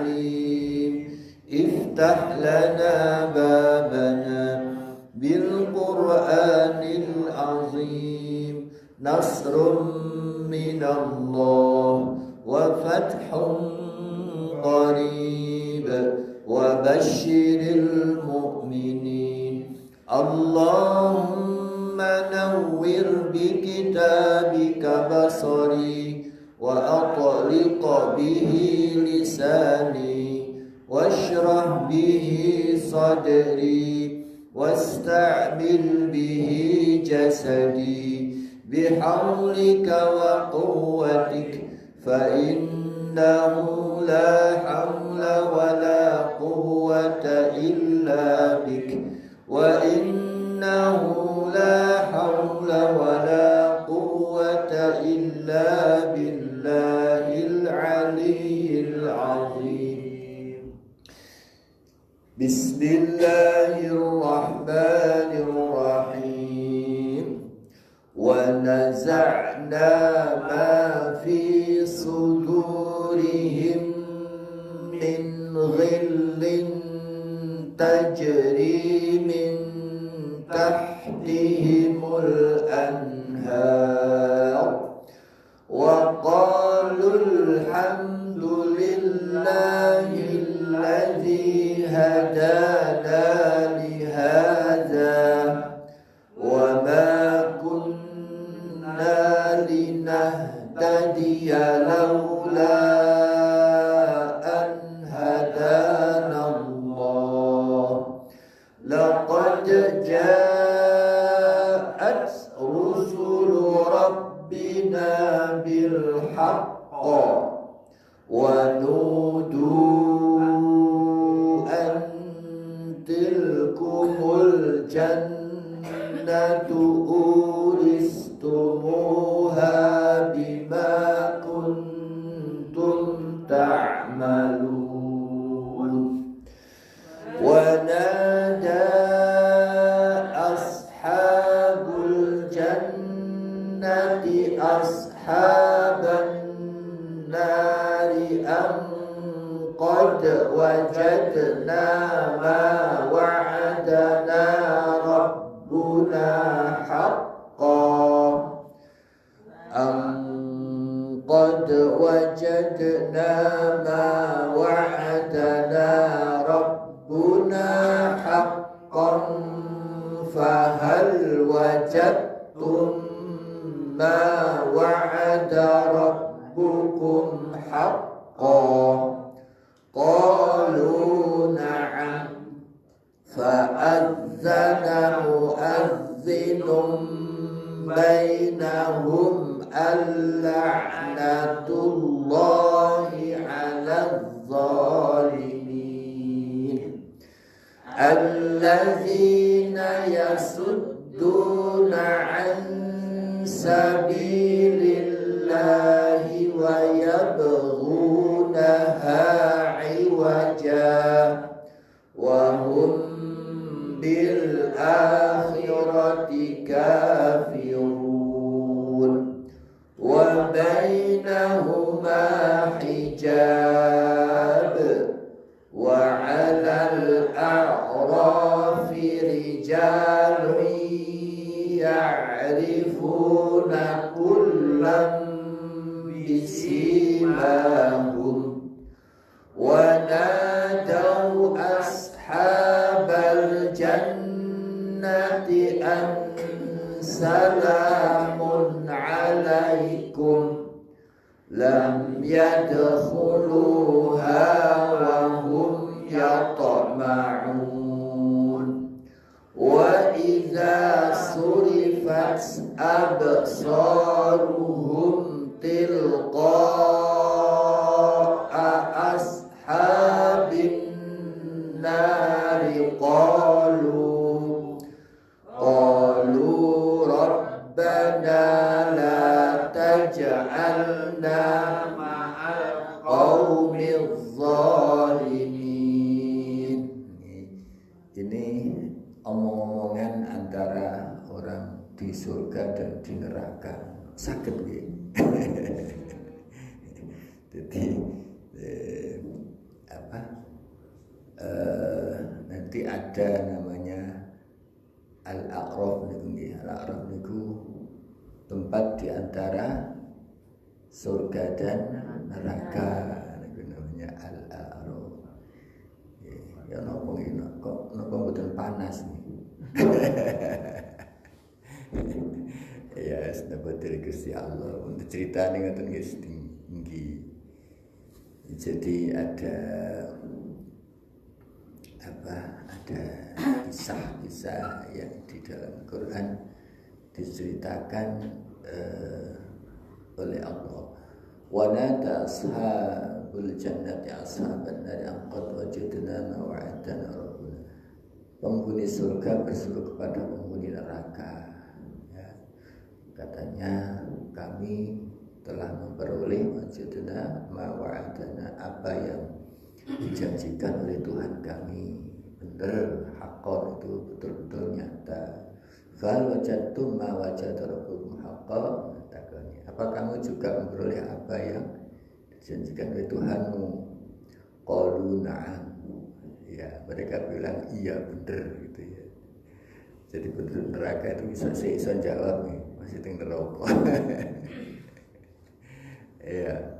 عليم افتح لنا بابنا بالقرآن العظيم نصر من الله وفتح قريب وبشر المؤمنين اللهم نور بكتابك بصري وأطلق به لساني واشرح به صدري واستعمل به جسدي بحولك وقوتك فإنه لا حول ولا قوة إلا بك وإنه لا حول ولا قوة إلا بالله العلي العظيم بسم الله الرحمن الرحيم ونزعنا ما في صدورهم من غل تجري من تحتهم الأنهار وقالوا الحمد لله الذي هدانا لهذا وما كنا لنهتدي لولا أن هدانا الله لقد جاءت رسل ربنا بالحق ونودوا أن تلكم الجنة أورثتموها بما كنتم تعملون ونادى أصحاب الجنة أصحاب النار أن قد وجدنا ما وعدنا ربنا حقا أن قد وجدنا ما وعدنا ربنا حقا فهل وجدتم ما وعد ربكم حقا قالوا نعم فأذن مؤذن بينهم اللعنة الله على الظالمين الذين يصدون عن سبيل الله ويبغونها عوجا وهم بالآخرة كافرون وبينهما حجاب وعلى الأعراف رجال يعرفون كلا بسيماهم ونادوا أصحاب الجنة أن سلام عليكم لم يدخلوها وهم يطمعون وإذا صرفت أبصارهم تلقاء أصحاب النار قالوا ربنا لا تجعلنا مع القوم الظالمين. Ini omong-omongan antara orang di surga dan di neraka. Sakit gitu. Jadi mesti ada namanya Al-A'raf niku nggih. Al-A'raf niku tempat di antara surga dan neraka, niku namanya Al-A'raf. Ya nopo ngene kok nopo mboten panas nih. Ya sedapat dari Gusti Allah. Untuk cerita nih ngoten nggih tinggi. Jadi ada kisah-kisah yang di dalam Quran diceritakan oleh Allah. Wa nada ashabul jannati ashaban nar an qad wajadna ma wa'adana rabbuna. Penghuni surga berseru kepada penghuni neraka. Katanya kami telah memperoleh wajadna ma wa'adana, apa yang dijanjikan oleh Tuhan kami benar, haqqan, itu betul-betul nyata. Fal wajadtum ma wajada rabbukum haqqan, takoni apa kamu juga memperoleh apa yang dijanjikan oleh Tuhanmu? Qalu na'am, ya mereka bilang iya benar gitu ya. Jadi penduduk neraka itu bisa jawab nih, masih tinggal rokok. Ya.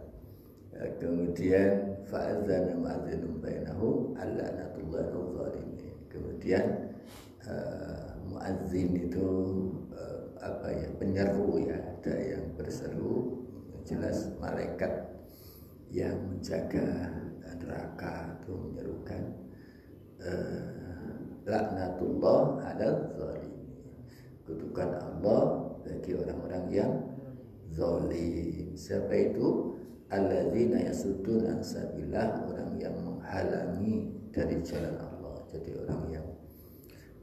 Kemudian fa'adzana ma'adzinun bainahum allanatullahi wal-zalimin. Kemudian muadzin itu penyeru ya, ada yang berseru, jelas malaikat yang menjaga neraka itu menyerukan laknatullah 'alal zalimin. Kutukan Allah bagi orang-orang yang zalim. Siapa itu? Alladzina yasudduna an sabilillah, orang yang menghalangi dari jalan Allah. Jadi orang yang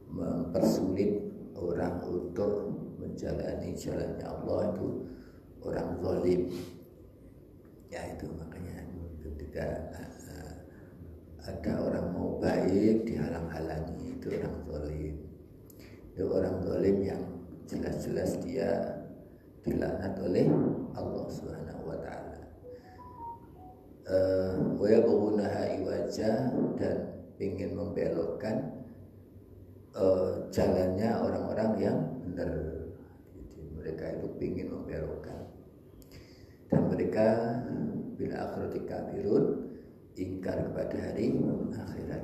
mempersulit orang untuk menjalani jalannya Allah itu orang zalim. Ya itu makanya ketika ada orang mau baik dihalang-halangi, itu orang zalim. Itu orang zalim yang jelas-jelas dia dilaknat oleh Allah Subhanahu wa taala. Wa yabghunaha iwaja, dan ingin membelokkan jalannya orang-orang yang benar. Jadi mereka itu ingin membelokkan, dan mereka bila akhirati kafirun, ingkar kepada hari akhirat.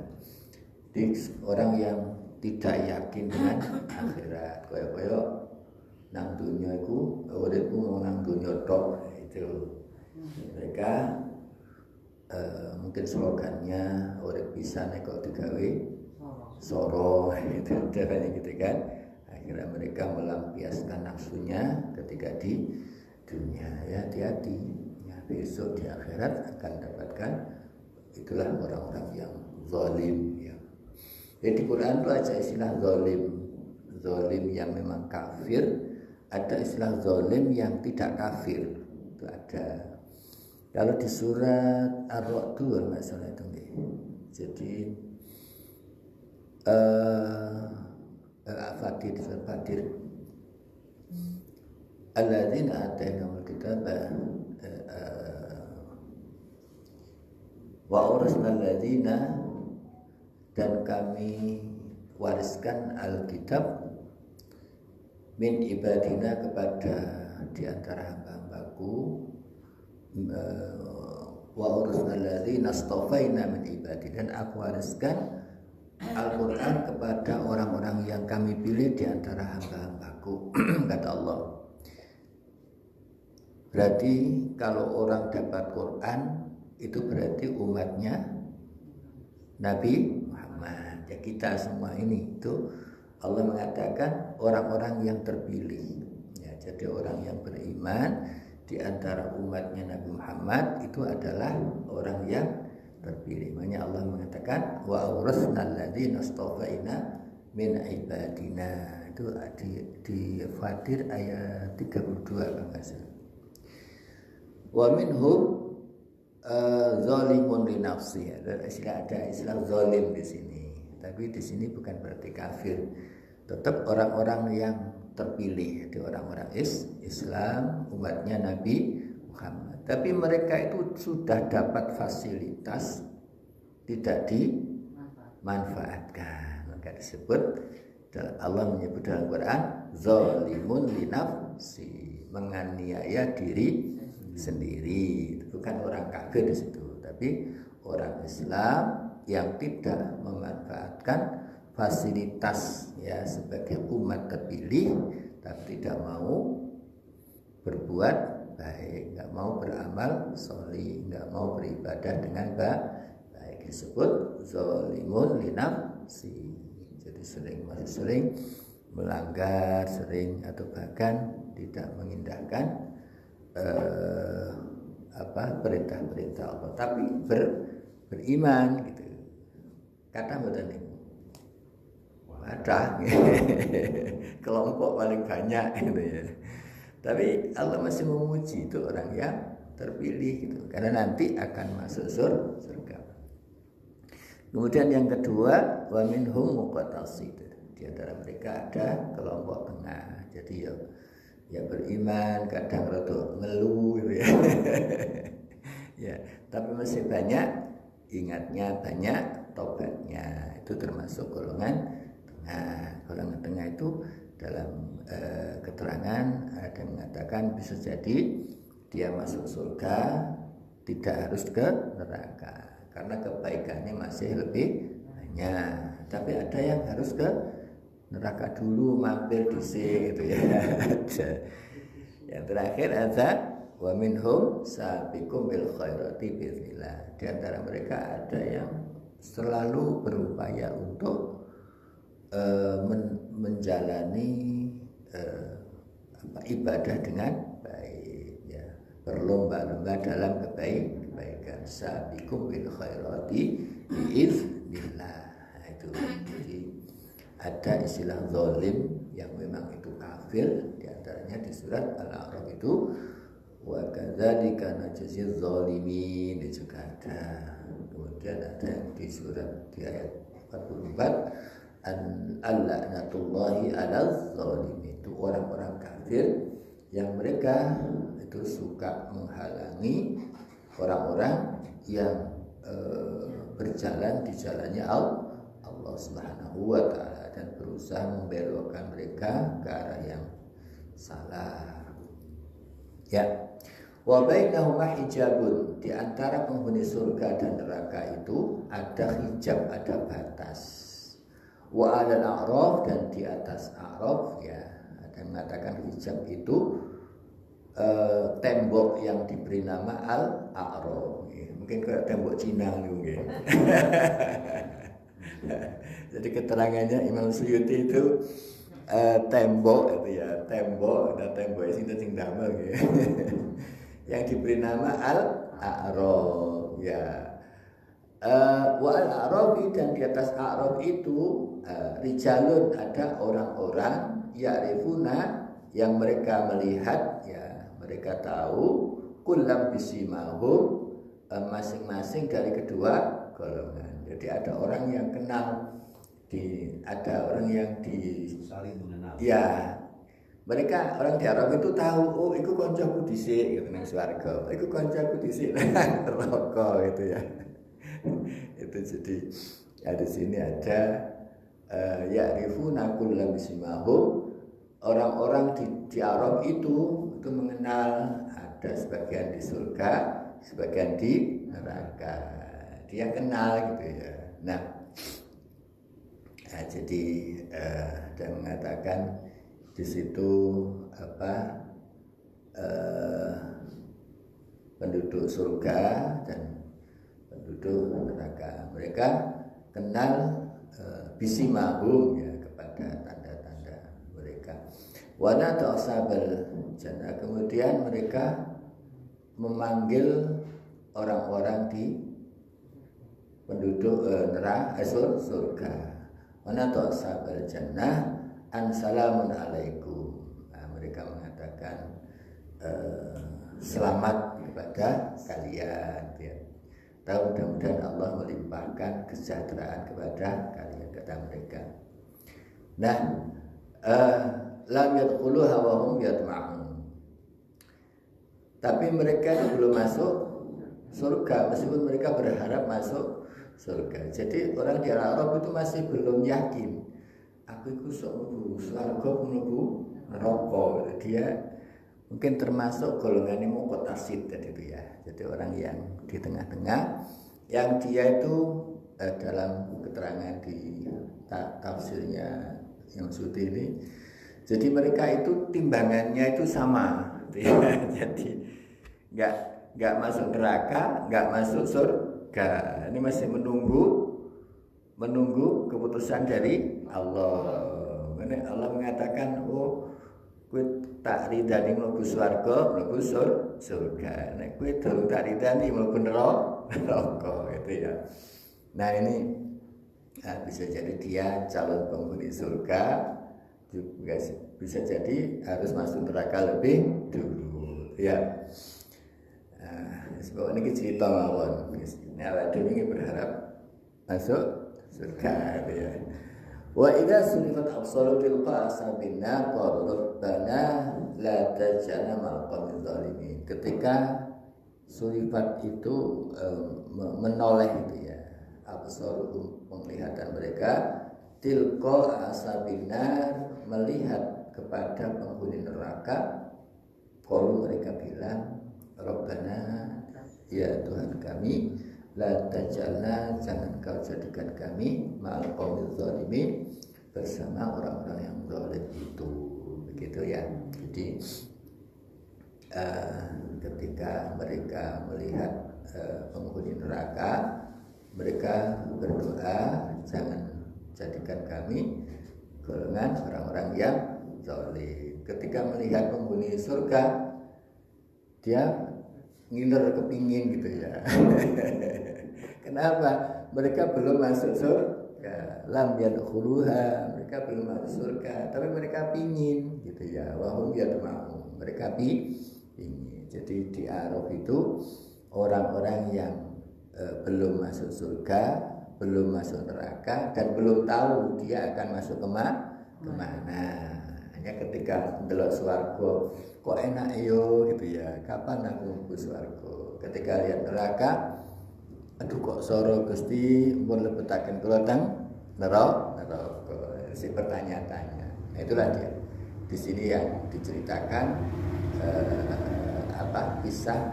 Jadi orang yang tidak yakin dengan akhirat, kaya nang dunia iku uripku mau nang dunia tok, itu mereka mungkin slogannya urip bisa nek kok digawe soro, itu caranya gitu kan. Akhirnya mereka melampiaskan nafsunya ketika di dunia. Ya hati-hati ya, besok di akhirat akan dapatkan. Itulah orang-orang yang zalim ya. Jadi di Quran itu ada istilah zalim yang memang kafir, ada istilah zalim yang tidak kafir, itu ada. Kalau di surat Ar-Ra'd kalau nggak salah itu nih. Jadi Al-Fatir, surat Fatir, alladzina atainahumul kitaba wa urasnal ladzina, dan kami wariskan Alkitab min ibadina, kepada di antara hamba-hambaku, wa urasnal ladzina astafaina min ibadina, dan aku wariskan Al-Quran kepada orang-orang yang kami pilih di antara hamba-hambaku. Kata Allah. Berarti kalau orang dapat Quran itu berarti umatnya Nabi Muhammad. Ya kita semua ini itu Allah mengatakan orang-orang yang terpilih. Ya, jadi orang yang beriman di antara umatnya Nabi Muhammad itu adalah orang yang terpilih. Makanya Allah mengatakan wa awrasnal ladzina astafaina min ibadina. Itu di Fatir ayat 32 kalau enggak salah. Wa minhum zalimun li nafsi. Ada istilah zalim di sini. Tapi di sini bukan berarti kafir. Tetap orang-orang yang terpilih, itu orang-orang Islam, umatnya Nabi Muhammad. Tapi mereka itu sudah dapat fasilitas tidak manfaatkan. Maka disebut, Allah menyebut dalam Quran, zalimun li nafsi, menganiaya diri sendiri. Itu bukan orang kafir di situ, tapi orang Islam yang tidak memanfaatkan fasilitas ya sebagai umat terpilih, tapi tidak mau berbuat baik, nggak mau beramal sholih, nggak mau beribadah dengan baik, disebut zalimun li nafsi. Jadi masih sering melanggar, sering atau bahkan tidak mengindahkan perintah-perintah Allah, tapi beriman gitu. Kata mboten niku. Ada kelompok paling banyak gitu ya. Tapi Allah masih memuji itu orang yang terpilih gitu, karena nanti akan masuk surga. Kemudian yang kedua, wa minhum muqtasid. Di antara mereka ada kelompok tengah. Jadi ya beriman, kadang rada ngeluh gitu ya. Ya, tapi masih banyak ingatnya, banyak tobatnya. Itu termasuk golongan tengah. Golongan tengah itu dalam keterangan ada yang mengatakan bisa jadi dia masuk surga, tidak harus ke neraka karena kebaikannya masih lebih banyak. Tapi ada yang harus ke neraka dulu, mampir dhisik gitu ya. Yang terakhir ada wa minhum sabiqum bil khairati biiznillah. Di antara mereka ada yang selalu berupaya untuk menjalani ibadah dengan baik ya, berlomba-lomba dalam kebaikan. Sabiqum bil khairati biiznillah. Nah, itu jadi ada istilah zalim yang memang itu kafir, di antaranya di surat Al-A'raf itu wa kadzalika najzil zalimin, itu juga ada. Kemudian ada yang di surat di ayat 44 al-la'natullahi 'alal zalimin, itu orang-orang kafir yang mereka itu suka menghalangi orang-orang yang berjalan di jalannya Allah Subhanahu wa taala dan berusaha membelokkan mereka ke arah yang salah. Ya. Wa bainahuma hijabun, di antara penghuni surga dan neraka itu ada hijab, ada batas. Wa 'alal a'raf, dan di atas a'raf ya, ada yang mengatakan hijab itu tembok yang diberi nama al-a'raf. Mungkin kayak tembok Cina mungkin. Jadi keterangannya Imam Suyuti itu tembok itu ya, tembok dan tembok itu sing damel gitu. Yang diberi nama al-a'raf ya. Wa al-a'rafi, dan di atas a'raf itu rijalun, ada orang-orang ya'rifuna yang mereka melihat ya, mereka tahu kullam bisimahum, masing-masing dari kedua golongan. Jadi ada orang yang kenal, ada orang yang saling mengenal. Ya, mereka orang di Arab itu tahu, oh iku koncoku dhisik gitu nang swarga, iku koncoku dhisik nang neraka itu ya. Itu jadi ya, di sini ada ya'rifuna kullam bisimahum, orang-orang di Arab itu mengenal, ada sebagian di surga, sebagian di neraka, dia kenal gitu ya. Nah jadi ada mengatakan di situ penduduk surga dan penduduk neraka, mereka kenal bisimahum ya, kepada tanda-tanda mereka. Wana ta'asabal jannah, kemudian mereka memanggil orang-orang di penduduk neraka surga. Wana ta'asabal jannah an salamun alaikum. Nah, mereka mengatakan selamat kepada kalian ya. Tahu mudah-mudahan Allah melimpahkan kesejahteraan kepada kalian, kata mereka. Nah, lam yadkhuluha wa hum yatma'un. Tapi mereka belum masuk surga, meskipun mereka berharap masuk surga. Jadi orang di Arab itu masih belum yakin. Aku itu sok mlebu swarga mlebu neraka. Dia mungkin termasuk golongan muqtasid tadi itu ya. Jadi orang yang di tengah-tengah, yang dia itu dalam keterangan di tafsirnya yang Sudi ini, jadi mereka itu timbangannya itu sama. Jadi nggak masuk neraka, nggak masuk surga. Ini masih menunggu keputusan dari Allah. Karena Allah mengatakan, oh, kowe tak ridani mlebu swarga, mlebu surga. Nek kowe durung tak ridani mlebu neraka gitu ya. Nah ini bisa jadi dia calon penghuni surga, juga bisa jadi harus masuk neraka lebih dulu ya. Sebab ini cerita mawon. Nah, awak dhewe iki berharap masuk surga ya. Wa idza sulifat absaru tilqa ashabina qalu rabbana la taj'alna ma'al qawmi dzalimin. Ketika sulifat itu menoleh itu ya, absaru penglihatan mereka, tilqa ashabina melihat kepada penghuni neraka, qalu mereka bilang rabbana ya Tuhan kami, la taj'alna, jangan kau jadikan kami ma'al qaumil zalimin, bersama orang-orang yang zalim itu. Begitu ya. Jadi ketika mereka melihat penghuni neraka, mereka berdoa, jangan jadikan kami golongan orang-orang yang zalim. Ketika melihat penghuni surga, dia ngiler kepingin gitu ya. Kenapa? Mereka belum masuk surga, lam yadkhuluha, mereka belum masuk surga, tapi mereka pingin gitu ya. Wahum yadma'un, mereka pingin. Jadi di Araf itu orang-orang yang belum masuk surga, belum masuk neraka, dan belum tahu dia akan masuk kemana. Hanya ketika ndelok swarga, kok enak yo gitu ya, kapan aku mlebu swarga. Ketika lihat neraka, aduh kok soro Gusti pun lebetaken kula teng neraka. Si bertanya-tanya. Nah, itulah dia. Di sini yang diceritakan kisah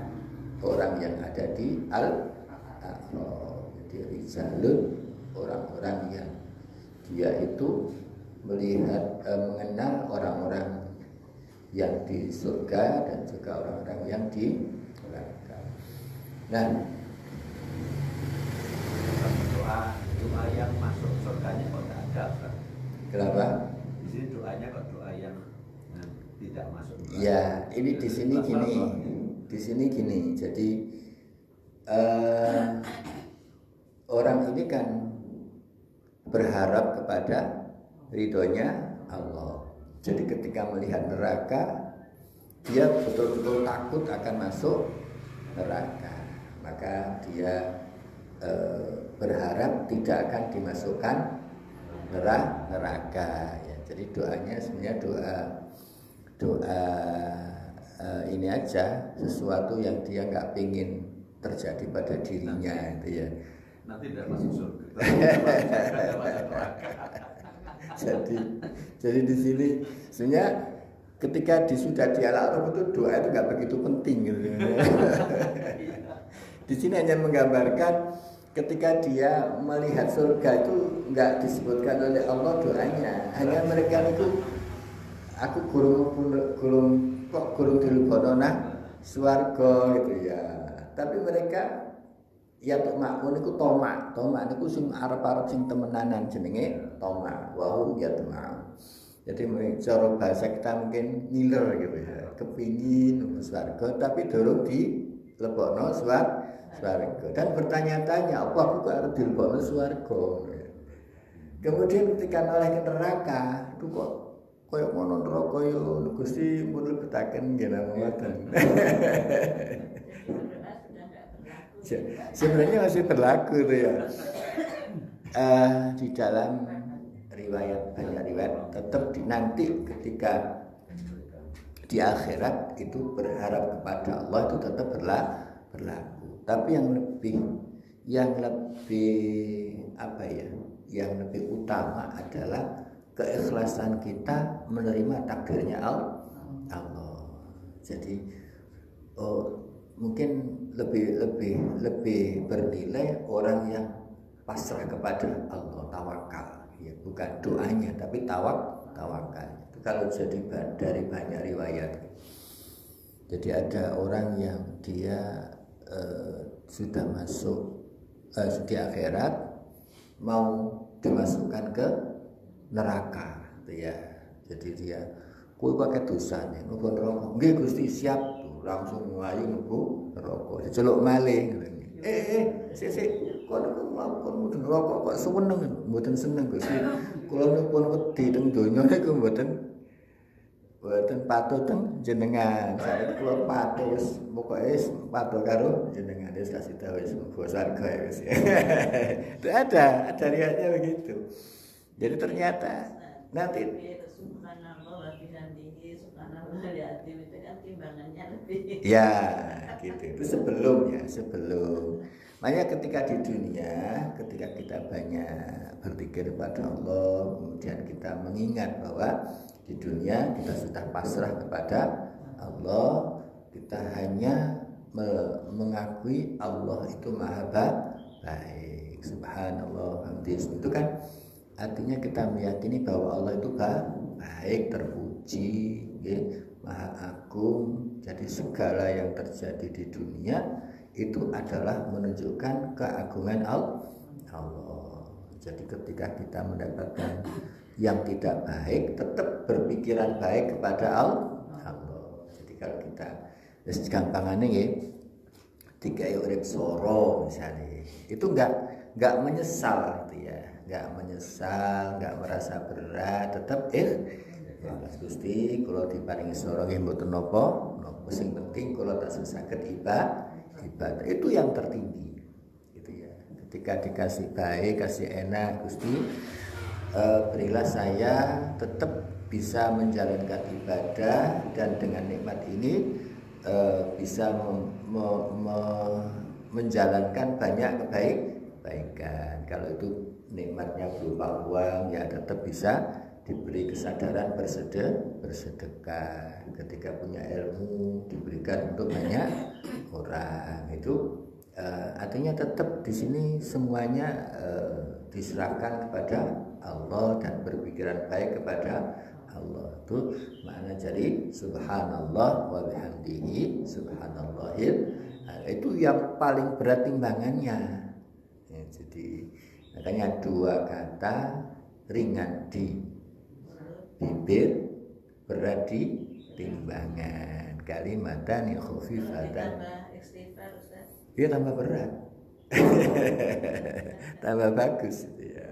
orang yang ada di Al-A'raf. Jadi rijalun, orang-orang yang dia itu melihat mengenal orang-orang yang di surga dan juga orang-orang yang di neraka. Nah, doa yang masuk surganya kok tidak ada, Pak? kenapa? Di sini doanya kok doa yang tidak masuk neraka. Ya, ini di sini gini. Di sini gini. Jadi orang ini kan berharap kepada ridhonya Allah. Jadi ketika melihat neraka, dia betul-betul takut akan masuk neraka. Maka dia berharap tidak akan dimasukkan neraka. Ya, jadi doanya sebenarnya doa ini aja, sesuatu yang dia nggak pingin terjadi pada dirinya itu ya. Nanti tidak masuk surga. Jadi di sini sebenarnya ketika sudah di Al-A'raf itu doa itu nggak begitu penting gitu. Di sini hanya menggambarkan ketika dia melihat surga itu nggak disebutkan oleh Allah doanya. Hanya mereka itu aku gurung dilebono nang swarga gitu ya. Tapi mereka ya tok makmun iku tomak niku sing arep-arep sing temenanan jenenge tomak. Wahum ya tomak. Jadi cara bahasa kita mungkin ngiler gitu ya, kepingin swarga tapi durung dilebokno swarga dan bertanya-tanya apa aku kok arep dilebokno swarga. Kemudian ketika noleh ke neraka, tuh kok koyo ngono neraka yo Gusti pun lebetaken nggih ngoten. Sebenarnya masih berlaku tuh ya. Di dalam banyak riwayat tetap nanti ketika di akhirat itu berharap kepada Allah itu tetap berlaku. Tapi yang lebih apa ya? Yang lebih utama adalah keikhlasan kita menerima takdirnya Allah. Jadi mungkin lebih bernilai orang yang pasrah kepada Allah, tawakal. Ya, bukan doanya tapi tawakal. Itu kalau jadi dari banyak riwayat. Jadi ada orang yang dia sudah masuk di akhirat, mau dimasukkan ke neraka, gitu ya. Jadi dia kowe pakai dosa nih, mlebu neraka. Nggih Gusti, siap. Tuh, langsung mlayu mlebu neraka. Diceluk malih. Sik, kon mlebu neraka kok seneng, mboten seneng Gusti. Kula pun wedi teng donya niku mboten patuh teng jenengan. Saiki kula patuh wis pokoke wis patuh karo jenengan, wis kasih tahu wis mlebu surga ya wis. Itu ada riwayatnya begitu. Jadi ternyata nanti ya gitu, itu sebelum. Makanya ketika di dunia, ketika kita banyak berpikir kepada Allah, kemudian kita mengingat bahwa di dunia kita sudah pasrah kepada Allah, kita hanya mengakui Allah itu maha baik, subhanallah, hamdulillah. Itu kan artinya kita meyakini bahwa Allah itu baik, terpuji, maha agung. Jadi segala yang terjadi di dunia itu adalah menunjukkan keagungan Allah. Jadi ketika kita mendapatkan yang tidak baik, tetap berpikiran baik kepada Allah. Jadi kalau kita gampangannya ya, tiga urip soro misalnya, itu enggak menyesal gitu ya, enggak merasa berat, tetap Mas Gusti kula diparingi soro nggih mboten napa, sing penting kula tansah saged ibadah. Itu yang tertinggi. Gitu ya. Ketika dikasih baik, kasih enak, Gusti berilah saya tetap bisa menjalankan ibadah dan dengan nikmat ini bisa menjalankan banyak kebaikan. Kalau itu nikmatnya berupa uang, ya tetap bisa diberi kesadaran bersedekah. Ketika punya ilmu diberikan untuk banyak orang. Itu artinya tetap di sini semuanya diserahkan kepada Allah dan berpikiran baik kepada Allah. Itu makna jadi subhanallah wa bihamdihi subhanallahil. Itu yang paling berat timbangannya. Ya, jadi makanya dua kata ringan di bibir, berat di timbangan. Kalimatan yang khafifatan. Iya tambah berat. Tambah bagus itu ya.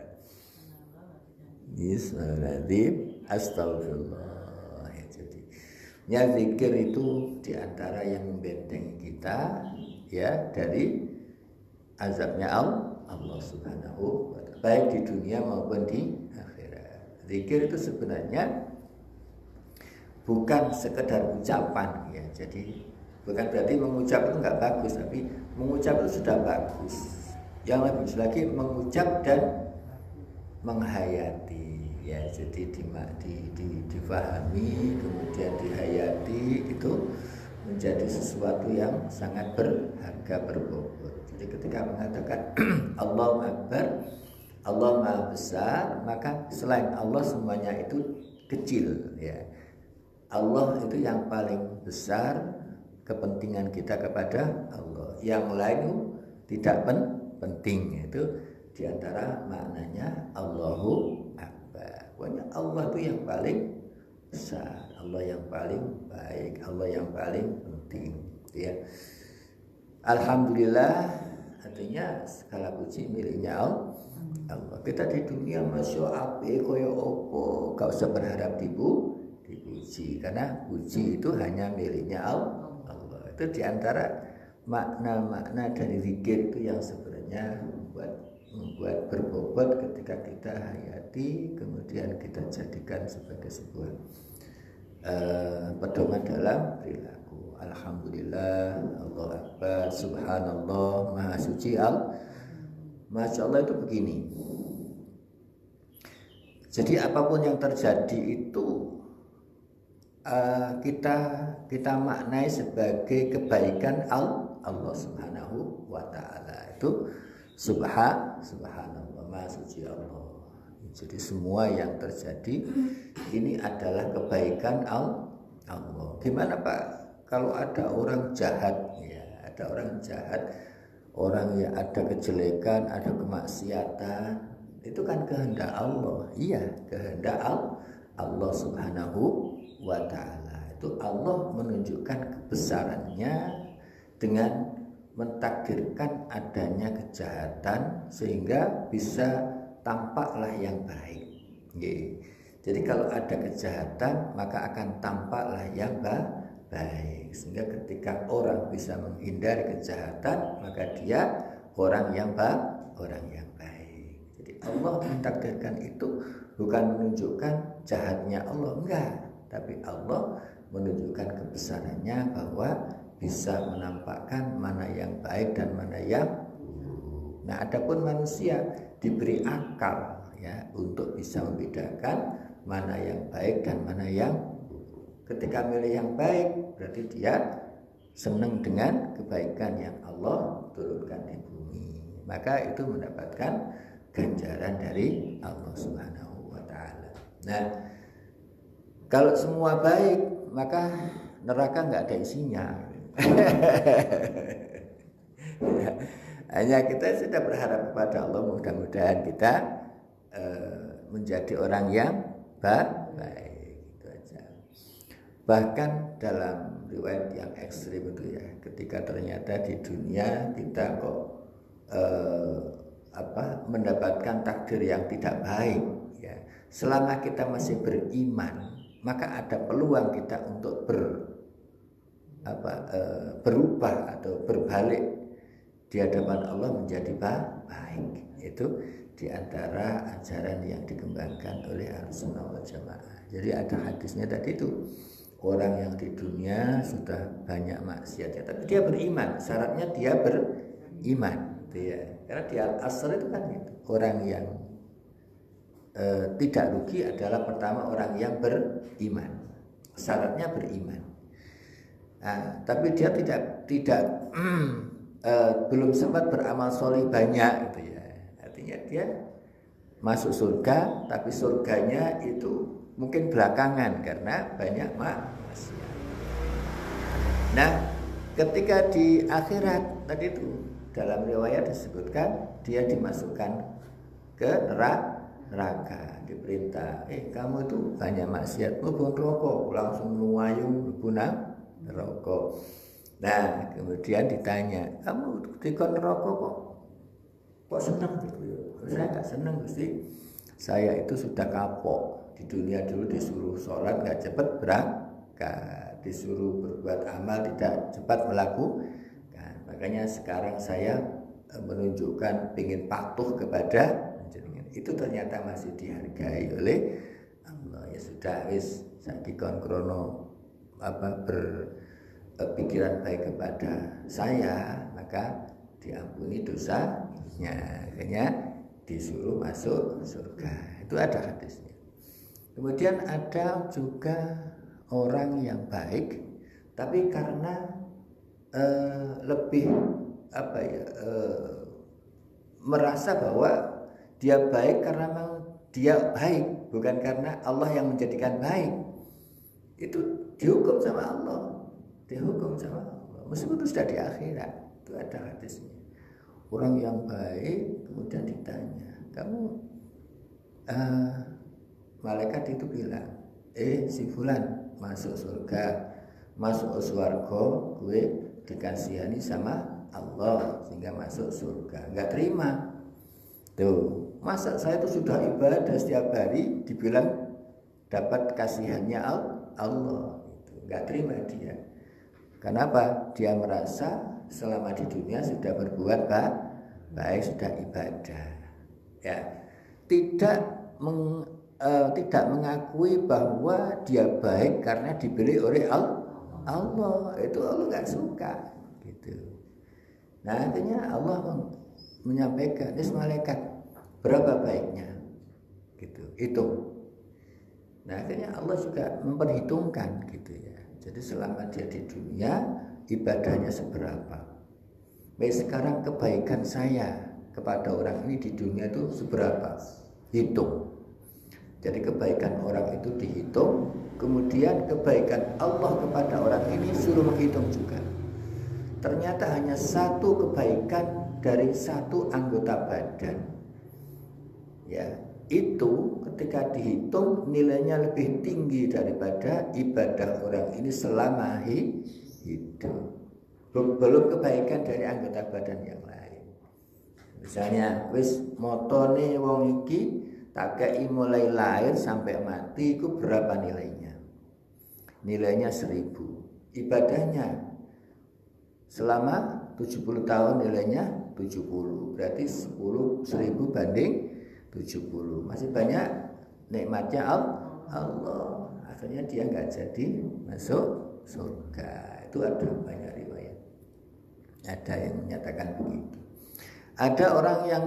Bismillahirrahmanirrahim. Astagfirullah. Jadi ya zikir itu diantara yang membentengi kita ya dari azabnya Allah Subhanahu wa ta'ala, baik di dunia maupun di akhirat. Zikir itu sebenarnya bukan sekedar ucapan ya. Jadi bukan berarti mengucap itu enggak bagus, tapi mengucap itu sudah bagus. Yang lebih lagi mengucap dan menghayati ya. Jadi difahami kemudian dihayati, itu menjadi sesuatu yang sangat berharga, berbobot. Jadi ketika mengatakan Allahu Akbar, Allah Maha Besar, maka selain Allah semuanya itu kecil ya. Allah itu yang paling besar, kepentingan kita kepada Allah. Yang lain tidak penting. Itu diantara maknanya Allahu Akbar. Pokoknya Allah itu yang paling besar, Allah yang paling baik, Allah yang paling penting. Ya. Alhamdulillah, artinya segala puji miliknya Allah. Kita di dunia masya ape koyo opo, gak usah berharap dipuji, karena puji itu hanya miliknya Allah. Itu diantara makna-makna dari zikir itu yang sebenarnya membuat berbobot ketika kita hayati, kemudian kita jadikan sebagai sebuah pedoman dalam perilaku. Alhamdulillah, Allah Akbar, Subhanallah, Maha Suci Allah Masya Allah itu begini. Jadi apapun yang terjadi itu kita maknai sebagai kebaikan Allah Subhanahu wa taala. Itu subhanallah, maha suci Allah. Jadi semua yang terjadi ini adalah kebaikan Allah. Gimana Pak kalau ada orang jahat, ya, ada orang jahat, orang yang ada kejelekan, ada kemaksiatan, itu kan kehendak Allah. Iya, kehendak Allah Subhanahu wa ta'ala. Itu Allah menunjukkan kebesarannya dengan mentakdirkan adanya kejahatan sehingga bisa tampaklah yang baik. Jadi kalau ada kejahatan maka akan tampaklah yang baik. Sehingga ketika orang bisa menghindari kejahatan maka dia orang yang baik. Jadi Allah mentakdirkan itu bukan menunjukkan jahatnya Allah, enggak, tapi Allah menunjukkan kebesarannya bahwa bisa menampakkan mana yang baik dan mana yang buruk. Nah, adapun manusia diberi akal ya untuk bisa membedakan mana yang baik dan mana yang buruk. Ketika milih yang baik berarti dia senang dengan kebaikan yang Allah turunkan di bumi. Maka itu mendapatkan ganjaran dari Allah Subhanahu wa taala. Nah, kalau semua baik, maka neraka nggak ada isinya. Hanya kita sudah berharap kepada Allah, mudah-mudahan kita menjadi orang yang baik. Itu aja. Bahkan dalam riwayat yang ekstrim itu ya, ketika ternyata di dunia kita kok mendapatkan takdir yang tidak baik, ya. Selama kita masih beriman, maka ada peluang kita untuk berubah atau berbalik di hadapan Allah menjadi baik. Itu diantara ajaran yang dikembangkan oleh Ahlussunnah wal Jamaah. Jadi ada hadisnya tadi itu, orang yang di dunia sudah banyak maksiatnya, tapi dia beriman. Syaratnya dia beriman, ya. Karena di Al-Asr itu kan gitu. Orang yang tidak rugi adalah pertama orang yang beriman. Syaratnya beriman. Nah, tapi dia tidak belum sempat beramal soleh banyak gitu ya. Artinya dia masuk surga, tapi surganya itu mungkin belakangan karena banyak maksiat. Nah, ketika di akhirat tadi itu dalam riwayat disebutkan dia dimasukkan ke neraka, diperintah, kamu itu banyak maksiat, mlebu rokok, langsung nuwayung mlebu rokok. Nah, kemudian ditanya, kamu dikon rokok kok senang gitu ya? Saya nggak senang, Gusti. Saya itu sudah kapok. Di dunia dulu disuruh sholat nggak cepat berangkat, disuruh berbuat amal tidak cepat melakukan. Makanya sekarang saya menunjukkan ingin patuh kepada jenengan. Itu ternyata masih dihargai oleh Allah. Ya sudah, wis saiki kon krono berpikiran baik kepada saya, maka diampuni dosanya. Akhirnya disuruh masuk surga. Itu ada hadisnya. Kemudian ada juga orang yang baik, tapi karena lebih merasa bahwa dia baik karena memang dia baik, bukan karena Allah yang menjadikan baik. Itu dihukum sama Allah, meskipun itu sudah di akhirat. Itu ada hadisnya. Orang yang baik kemudian ditanya, kamu malaikat itu bilang, si fulan masuk surga, masuk swarga, gue dikasihani sama Allah sehingga masuk surga. Enggak terima. Tuh, masa saya itu sudah ibadah setiap hari dibilang dapat kasihannya Allah. Enggak terima dia. Kenapa? Dia merasa selama di dunia sudah berbuat baik, sudah ibadah. Ya. Tidak mengakui bahwa dia baik karena dibeli oleh Allah. Itu Allah nggak suka gitu. Nah, artinya Allah menyampaikan, ini malaikat berapa baiknya, gitu, hitung. Nah akhirnya Allah juga memperhitungkan gitu ya. Jadi selama dia di dunia ibadahnya seberapa. Baik sekarang kebaikan saya kepada orang ini di dunia itu seberapa, hitung. Jadi kebaikan orang itu dihitung, kemudian kebaikan Allah kepada orang ini suruh menghitung juga. Ternyata hanya satu kebaikan dari satu anggota badan, ya itu ketika dihitung nilainya lebih tinggi daripada ibadah orang ini selama hidup. Belum kebaikan dari anggota badan yang lain. Misalnya wis motone wong iki tak kei mulai lahir sampai mati itu berapa nilainya? Nilainya 1000. Ibadahnya selama 70 tahun nilainya 70. Berarti 10.000 banding 70. Masih banyak nikmatnya Allah. Akhirnya dia enggak jadi masuk surga. Itu ada banyak riwayat. Ada yang menyatakan begitu. Ada orang yang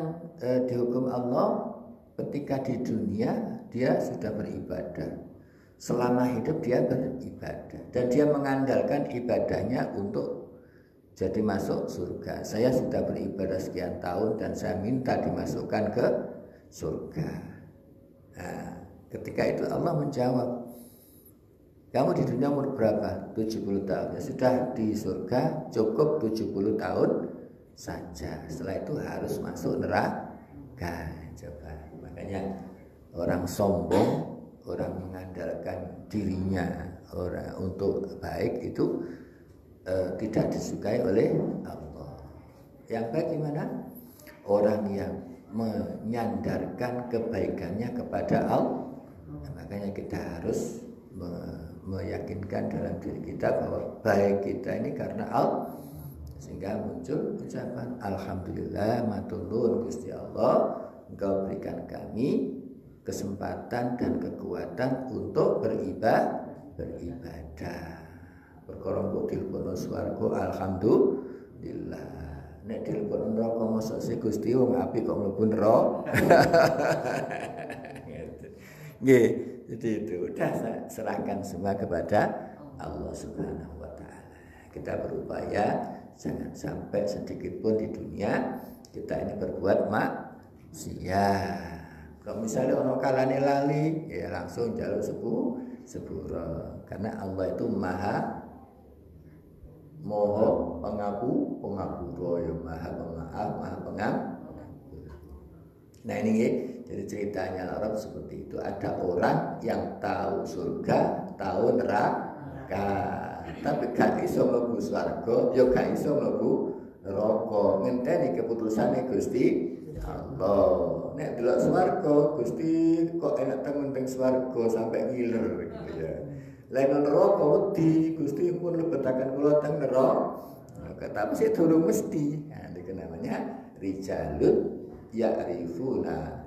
dihukum Allah ketika di dunia dia sudah beribadah. Selama hidup dia beribadah dan dia mengandalkan ibadahnya untuk jadi masuk surga. Saya sudah beribadah sekian tahun dan saya minta dimasukkan ke surga. Nah, ketika itu Allah menjawab, kamu di dunia umur berapa? 70 tahun. Ya sudah, di surga cukup 70 tahun saja. Setelah itu harus masuk neraka. Coba. Makanya orang sombong, orang mengandalkan dirinya orang untuk baik itu tidak disukai oleh Allah. Yang baik gimana? Orang yang menyandarkan kebaikannya kepada Allah. Nah, makanya kita harus meyakinkan dalam diri kita bahwa baik kita ini karena Allah, sehingga muncul ucapan alhamdulillah matur Gusti Allah, Engkau berikan kami kesempatan dan kekuatan untuk beribadah. Perkara kok dilebokno swarga alhamdulillah. Nek dilebokno neraka mosok sik Gusti wong apik kok mlebu neraka. Nggih, jadi itu udah serahkan semua kepada Allah Subhanahu wa taala. Kita berupaya jangan sampai sedikit pun di dunia kita ini berbuat maksiat. Kalau misalnya ono kalane lali, ya langsung jalur sepuro. Karena Allah itu maha pengapura, ya maha pemaaf, maha pengampun. Nah ini jadi ceritanya Arab seperti itu. Ada orang yang tahu surga, tahu neraka, tapi gak iso mlebu swarga, ya gak iso mlebu neraka. Ngenteni keputusane Gusti Allah. Nek delok swarga, Gusti kok enak temen swarga sampai ngiler gitu ya. Lain neraka wedi, Gusti pun lebetaken kula teng neraka. Tapi sik durung mesti. Nah, itu namanya rijalun ya'rifuna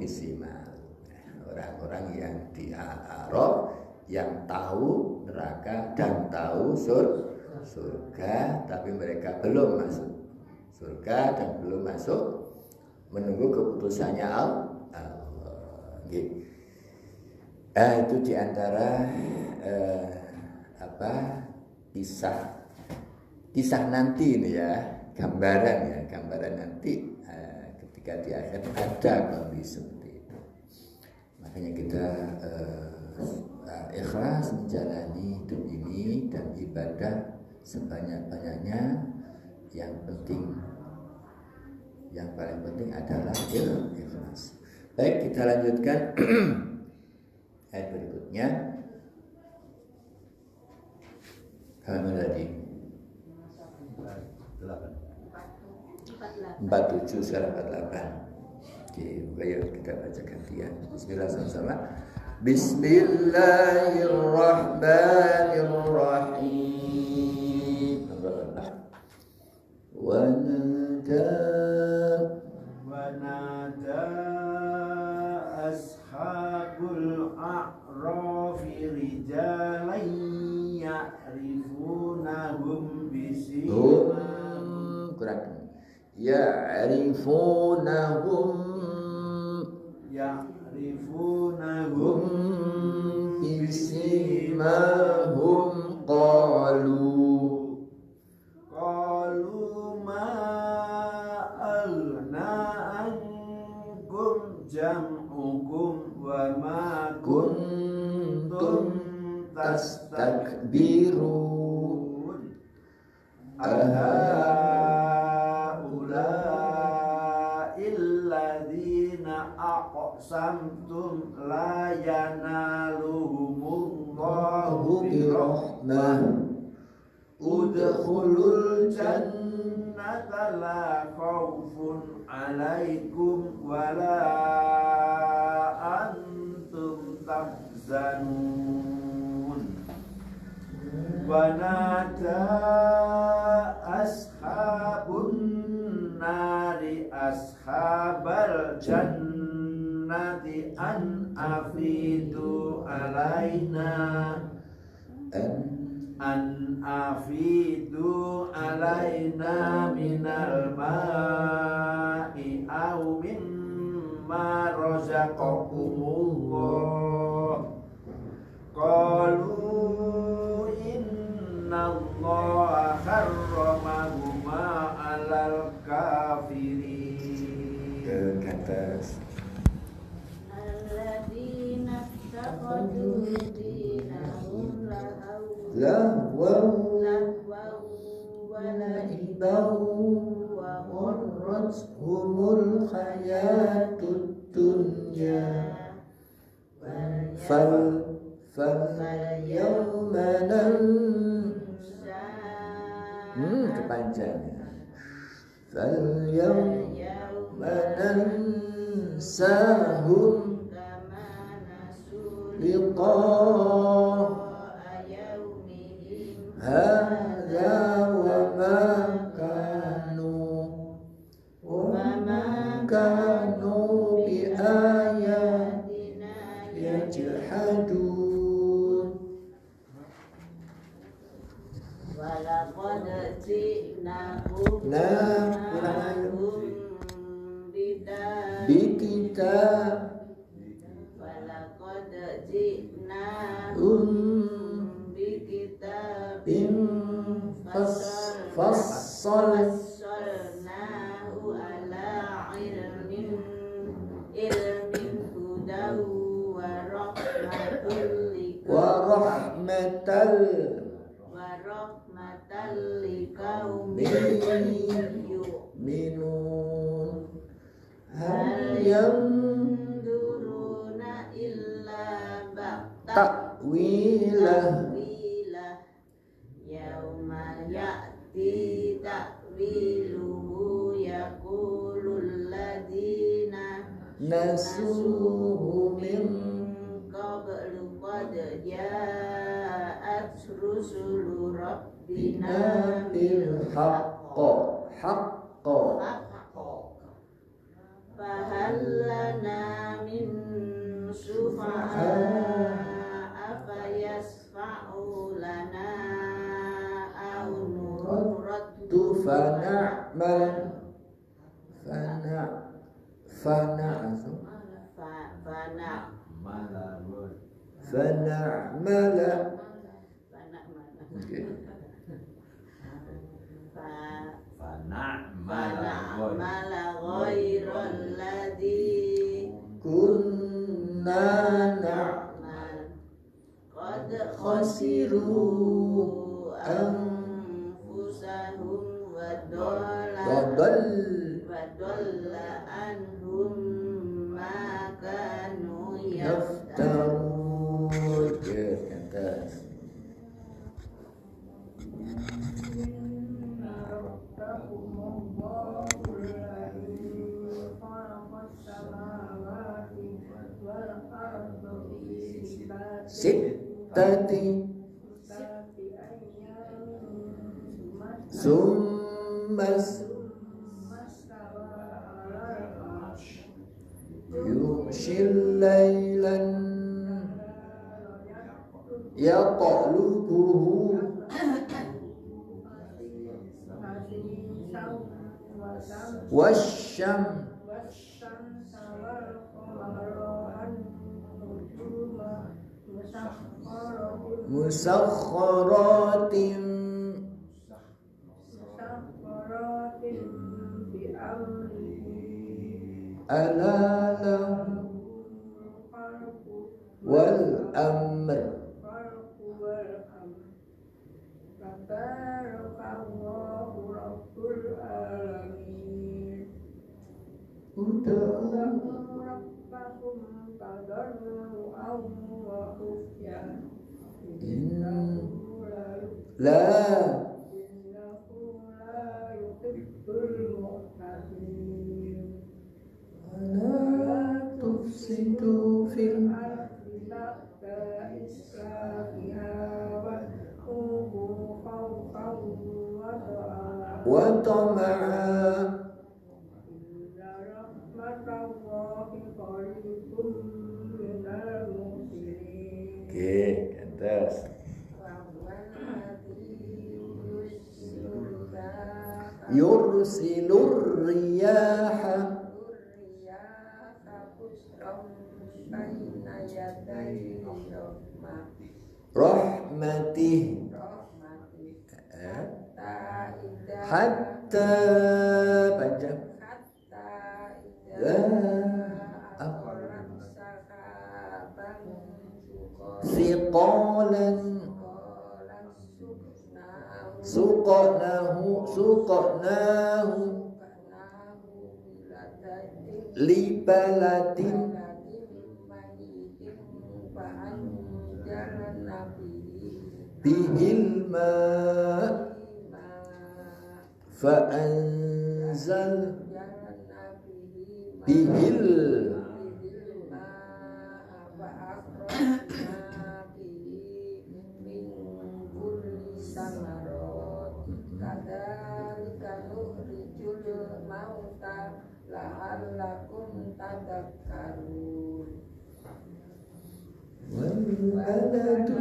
bisimah. Orang-orang yang di Arab yang tahu neraka dan tahu surga, tapi mereka belum masuk surga dan belum masuk, menunggu keputusannya Allah. Gitu. Itu diantara kisah nanti ini ya, gambaran nanti ketika di akhir ada kondisi seperti itu. Makanya kita ikhlas menjalani hidup ini dan ibadah sebanyak-banyaknya. Yang penting, yang paling penting adalah ikhlas. Baik, kita lanjutkan ayat berikutnya. Halaman tadi 47 sekarang 48. Oke, ayo kita baca gantian. Bismillah sama-sama. Bismillahirrahmanirrahim. Wa nada ashabul a'rafi rijalan ya'rifunahum bisimahum ya'rifunahum bisimahum qalu ma aghna ankum jam'ukum wa ma kuntum tastakbirun illadzina aqsamtum la yanaluhumullahu birahmah udkhulul jannata la khawfun alaikum wa la antum tahzanun wa nada ashabun nari ashabal jannati an afidu alaina minal ma'i aw mimma razaqakumullah qalu innallaha harramahuma alal kafirin. Ke atas. Alladzina taqadu dinahum lahwaw wa la'ibaw wa gharrathumul hayatud dunya fal yawma kepanjangan fal yawma nansahum liqa hadza wa ma kanu bi ayatina yajhadun walaqad ji'nahum bikitab walaqad ji'nahum fassalnahu ala ilmin hudaw wa rahmatal liqaumin yu'minun hal yanzuruna illa ta'wilah yauma ya'ti ta'wiluhu yaqulul ladzina nasuhu min qablu qad ja'at rusulu rabbina bil haqqo fahal lana min syufa'a fayasfa'u lana fana'mala ghairal ladzi kunna na'mal qad khasiru anfusahum wa dalla anhum ma kanu yaftarun. Sittati summas yushil laylan yaqlubuhu wasyam والشمس والقمر والنجوم musakhkharatin بأمره ala lahu الخلق wal amr. والخلق والأمر تبارك الله رب العالمين Uda'u ربكم تضرعا وخفيا la إنه لا يحب المعتدين la tufsidu fil الأرض بعد إسرافها وادعوه خوفا وطمعا wa tama'a. إن رحمة الله قريب من المحسنين Oke, atas. Yursilur riyaha rahmatih hatta panjang siqalan suqnahu li baladin bihil ma fa anzal bihil la'allakum tadakkarun wal baladu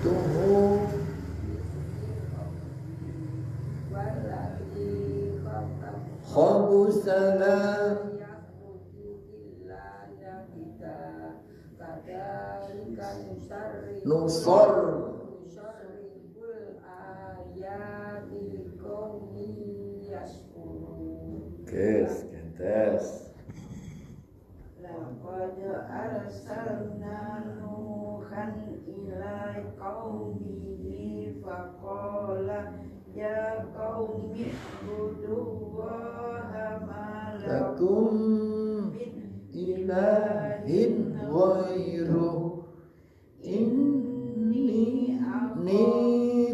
tuhu khabusala nusar kes kentas Laqad arsalna Nuhan ila qaumihi faqala ya qaumi ibudullaha ma lakum lakum ilahin ghairu inni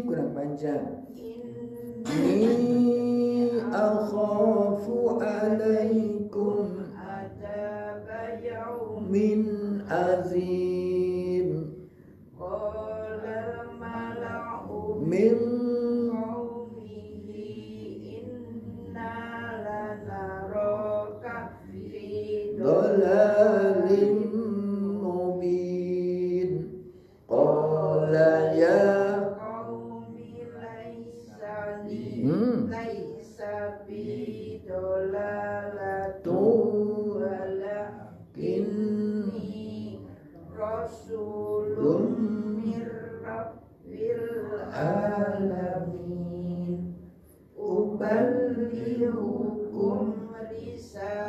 kurang panjang inni akhafu alaikum adaba yaumin min azim qala mala'u min qaumihi inna lanaraka fi dhalalin mubin qala ya qaumi laisa Hmm. laisa bi dolalatu tu walakinni rasulun mir rabbil alamin uballighukum risalati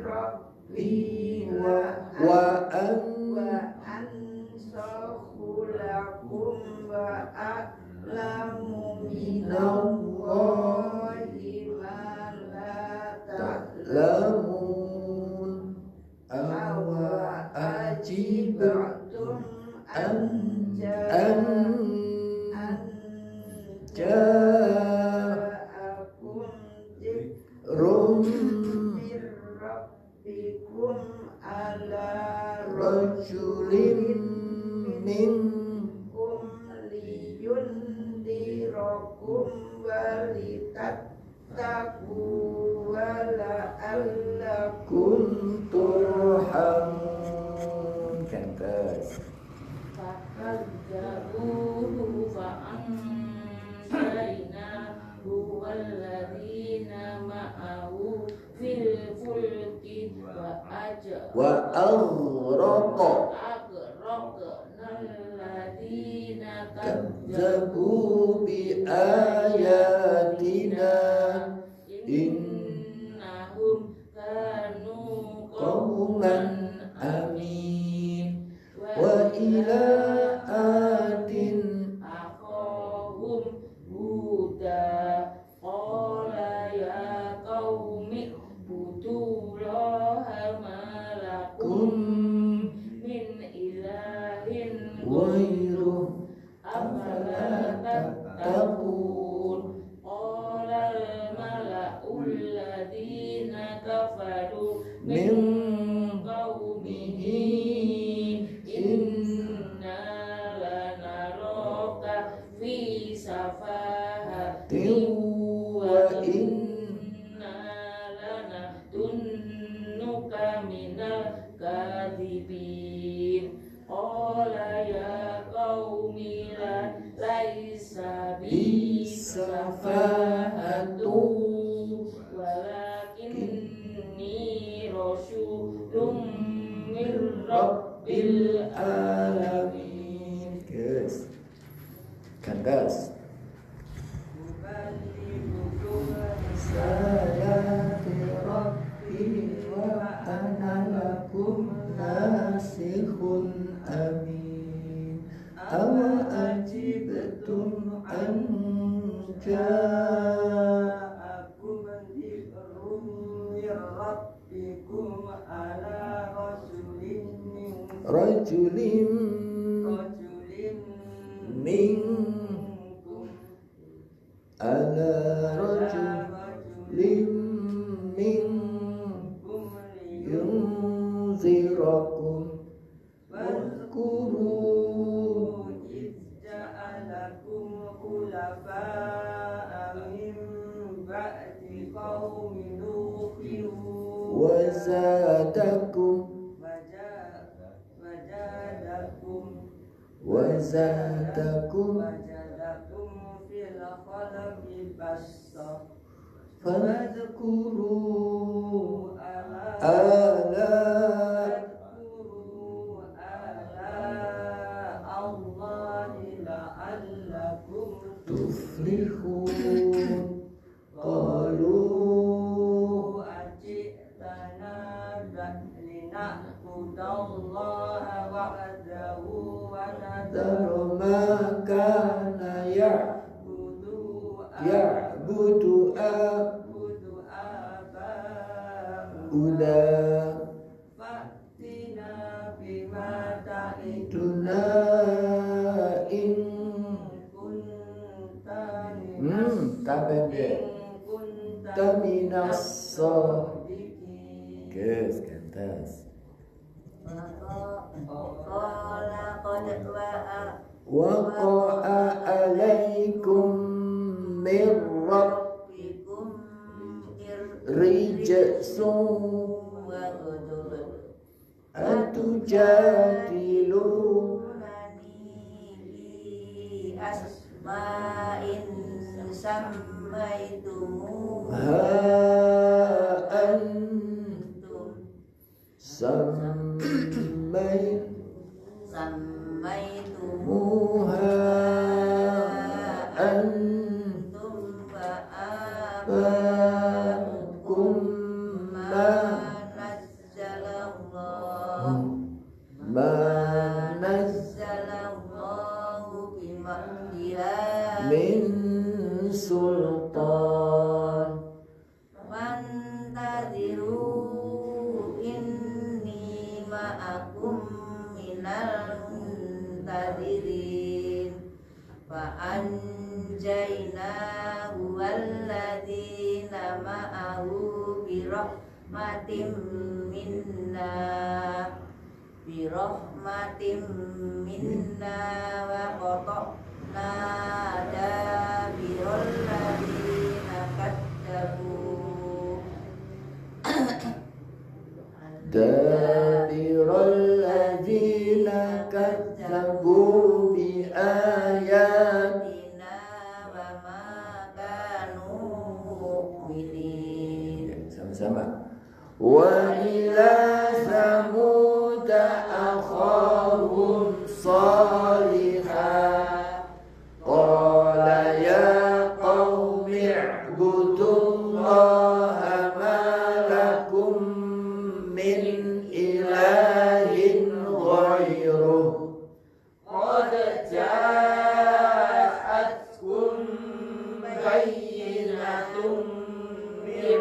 rabbi wa an ansahu lakum wa a'lamu minallahi ma la ta'lamun lamun awa ajibtum an ja'akum rum min rabbikum ala rajulin minkum liyundirakum walitattaqu wa la'allakum turhamun kentas fakadzabuhu fa'anjaynahu walladzina ma'ahu fil fulki wa aghraqna alladzina kadzabu bi ayatina innahum kanu qauman amin wa ila adin akhahum huda qala ya qaumi budullaha malakum min ilahin ghairuh afala tattaqun qala al-mala'ul ladzina kafaru min qaumihi inna lanaraka fi safahatin wa inna lanadunnuka minal kadhibin qala ya qaumi laisa bi safahatu walakinni rasulun min rabbil alamin. Yes. Kandas. Sayati Rabbi wa ana lakum nasikhun amin. Awa ajibtum an ja'akum dhikrun min rabbikum ala rajulin minkum ala rajulin minkum yunzirakum wadhkuru ja'alakum khulafa'a min ba'di qaumi Nuhin wazadakum wajadakum fil khalqi basta fadhkuru ala Allahi la'allakum tuflihun. Qalu ajitana lina'budallaha wahdahu wa daru ma kana ya'budu aba'una fa'tina bima ta'iduna tuna in kunta minas sadiqin. Yes, kantas. Waqa'a alaikum min rabbikum rijsun atujadilunani asma'in ha antum sammaitumuha antum fa'aba'ukum ma nazzalallahu min sultan Wantadiru inni ma'akum minal muntadirin Fa'anjaynahu walladzina ma'ahu birahmatin minna wa qata'na dabiral ladzina kadzabu dabiral ladzina kadzabu bi ayatina wa ma kanu sama. Wa ila samud akhahum salihah qala ya qaumi ibudullaha ma lakum min ilahin ghairuh qad ja'atkum bayyinatun min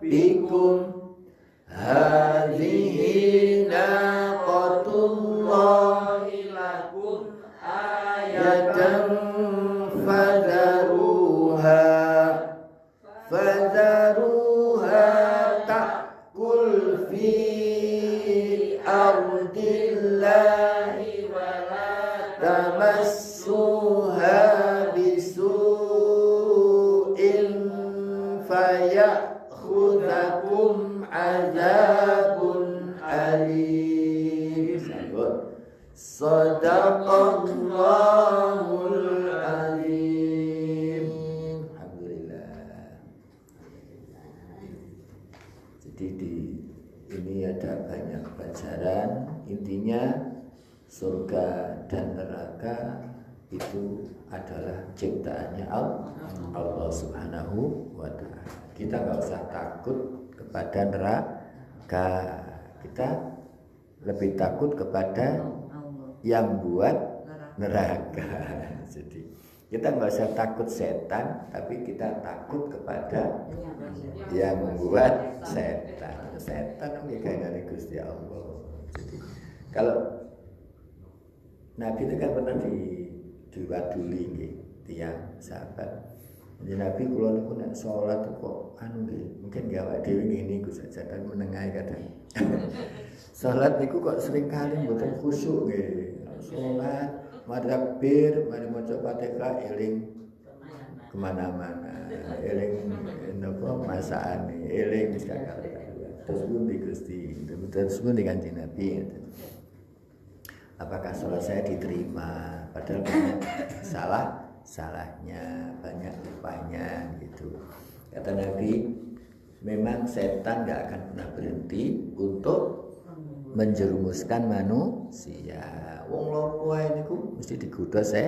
bikum hadhihi naqatullahi lakum ayatan fadharuha ta'kul fi ardillahi wa la tamassuha bisu'in fayakhudhakum azabun alim. Sadaqallahul azim. Alhamdulillah. Jadi ini ada banyak pelajaran. Intinya surga dan neraka itu adalah ciptaannya Allah Subhanahu wa ta'ala. Kita nggak usah takut kepada neraka, kita lebih takut kepada yang buat neraka. Jadi kita nggak usah takut setan, tapi kita takut kepada yang membuat setan. Setan kayak Gusti Allah. Jadi kalau Nabi itu kan pernah diwaduli tiang sahabat. Jadi Nabi kula niku nek salat kok mungkin gawak dhewe ngene iku saja kan menengahi kadang. Salat niku kok sering kali mboten khusyuk nggih. Salat mari takbir, mari maca Fatihah eling kemana-mana, eling napa masakane, eling sekali. Terus pundi Gusti, terus pundi Kanjeng Nabi. Apakah salat saya diterima? Padahal banyak salahnya, banyak lupanya gitu. Kata Nabi, memang setan gak akan pernah berhenti untuk menjerumuskan manusia. Wong loro wae niku mesti digodha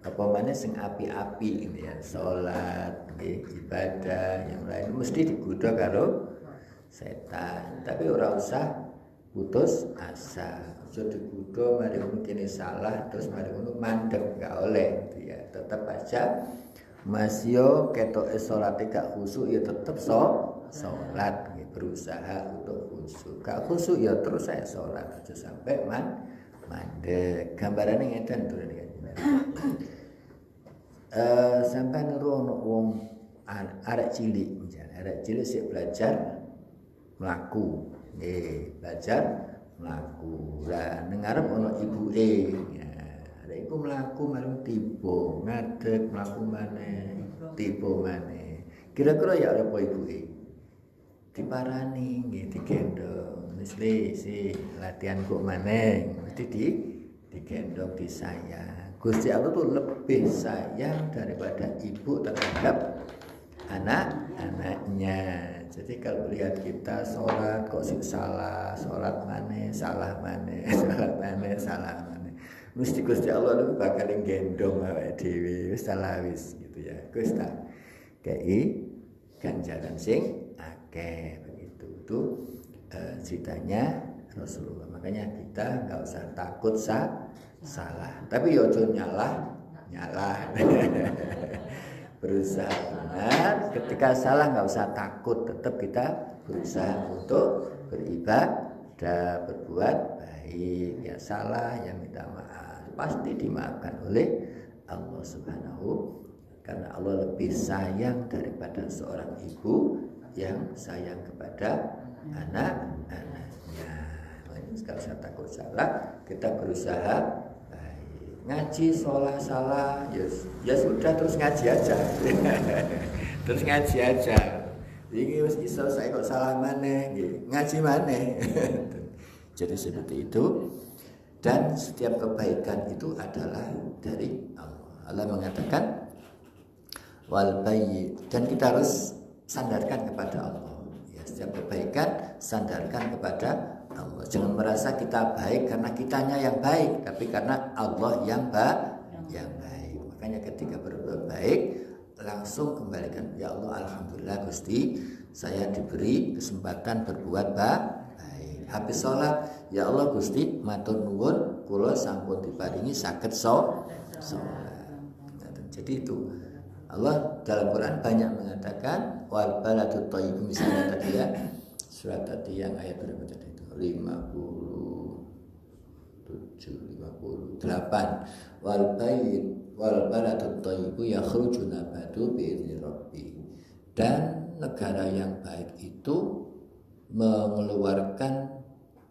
apa maneh sing api-api ini ya, salat, ibadah yang lain mesti digodha karo setan. Tapi ora usah putus asa. Aja digodha mari ngono kene salah terus mari ngono mandeg gak oleh gitu ya. Tetap aja masih ketoke salate gak khusyuk ya tetep salat berusaha untuk khusyuk. Gak khusyuk ya terus saya salat aja sampai mandek. Gambarane ngeten to nek sampai nerono wong arek cilik misalnya, arek cilik sik belajar mlaku. Belajar mlaku. Lah ning ngarep ana ibuke. Ya, arek iku mlaku marang tiba, ngadeg mlaku maneh, tiba maneh. Kira-kira ya apa ibuke? Diparani nggih digendong. Wis si latihan kok maneh, mesti digendong disayang. Gusti Allah tuh lebih sayang daripada ibu terhadap anak-anaknya. Jadi kalau lihat kita sholat kok sih salah, sholat maneh, salah maneh, sholat maneh, salah maneh. Mesti Gusti Allah itu bakal gendong awake dhewe wis salah wis gitu ya. Wis tak kei ganjaran sing akeh begitu. Itu ceritanya Rasulullah. Makanya kita nggak usah takut salah. Tapi yo aja nyalah. Berusaha benar. Ketika salah nggak usah takut. Tetap kita berusaha untuk beribadah, berbuat baik. Ya salah, yang minta maaf. Pasti dimaafkan oleh Allah Subhanahu. Karena Allah lebih sayang daripada seorang ibu yang sayang kepada anak-anaknya. Kalau saya takut salah, kita berusaha baik. Ngaji salah, ya sudah terus ngaji aja. Terus ngaji aja. Iki wis iso saya kok salah maneh, ngaji maneh. Jadi seperti itu. Dan setiap kebaikan itu adalah dari Allah. Allah mengatakan wal bayyi, dan kita harus sandarkan kepada Allah. Ya, setiap kebaikan sandarkan kepada Allah. Jangan merasa kita baik karena kitanya yang baik, tapi karena Allah yang baik. Makanya ketika berbuat baik langsung kembalikan, ya Allah, alhamdulillah Gusti, saya diberi kesempatan berbuat baik. Habis sholat, ya Allah Gusti, matur nuwun, kula sampun diparingi saged sholat. Jadi itu Allah dalam Quran banyak mengatakan wal baladut thayyib, misalnya tadi ya, surat tadi yang ayat berapa tadi itu? 58 wal baladut thayyib yakhruju nabatu bi'izni rabbi. Dan negara yang baik itu mengeluarkan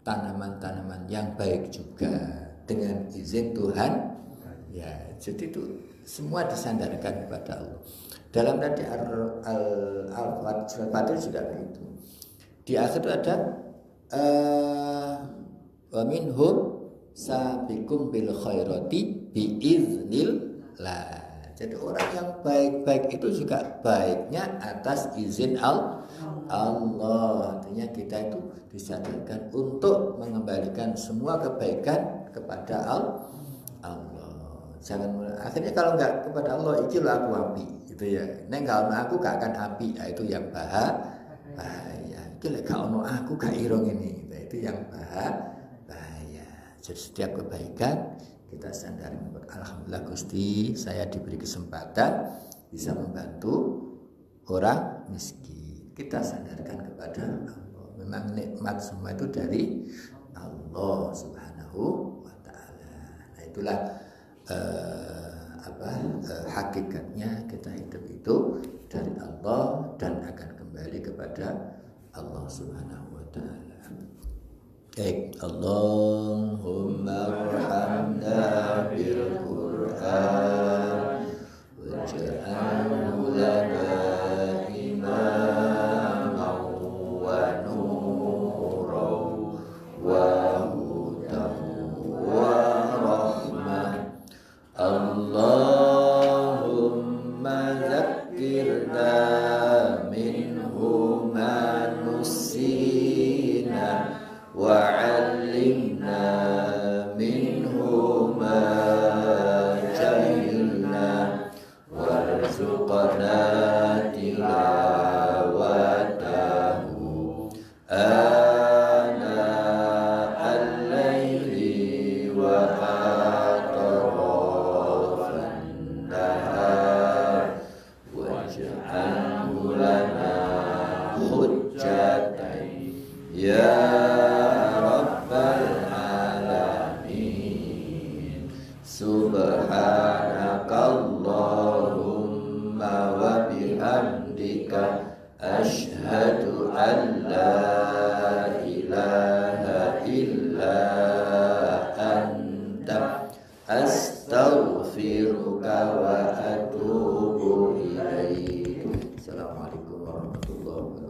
tanaman-tanaman yang baik juga dengan izin Tuhan. Ya, jadi itu semua disandarkan kepada Allah. Dalam tadi Al-Fatihah juga begitu. Di akhir itu ada wa minhum sabiqum bil khairati biiznillah. Jadi orang yang baik-baik itu juga baiknya atas izin Allah. Artinya kita itu disadarkan untuk mengembalikan semua kebaikan kepada Allah. Jangan akhirnya kalau enggak kepada Allah iki lho aku api gitu ya. Nek kalau aku gak akan api, itu yang bahaya. Iki lek gak ono aku gak irung ini. Itu yang bahaya. Jadi setiap kebaikan kita sandarin, alhamdulillah Gusti, saya diberi kesempatan bisa membantu orang miskin. Kita sandarkan kepada Allah. Memang nikmat semua itu dari Allah Subhanahu wa taala. Nah, itulah hakikatnya kita hidup itu dari Allah dan akan kembali kepada Allah Subhanahu wa taala. Allahumma arhamna bil Qur'an waj'alhu lana imaman wa nuran wa hudan wa rahmah. Allahumma zakkirna minhu ma nusina wa'allimna minhu ma jahilna warzuqna tilawatahu ana al-layli wa atrafan nahar waj'alhu lana hujjatan ya subhanakallahumma wa bihamdika asyhadu an la ilaha illa anta astaghfiruka wa atubu ilaik. Assalamualaikum warahmatullahi wabarakatuh.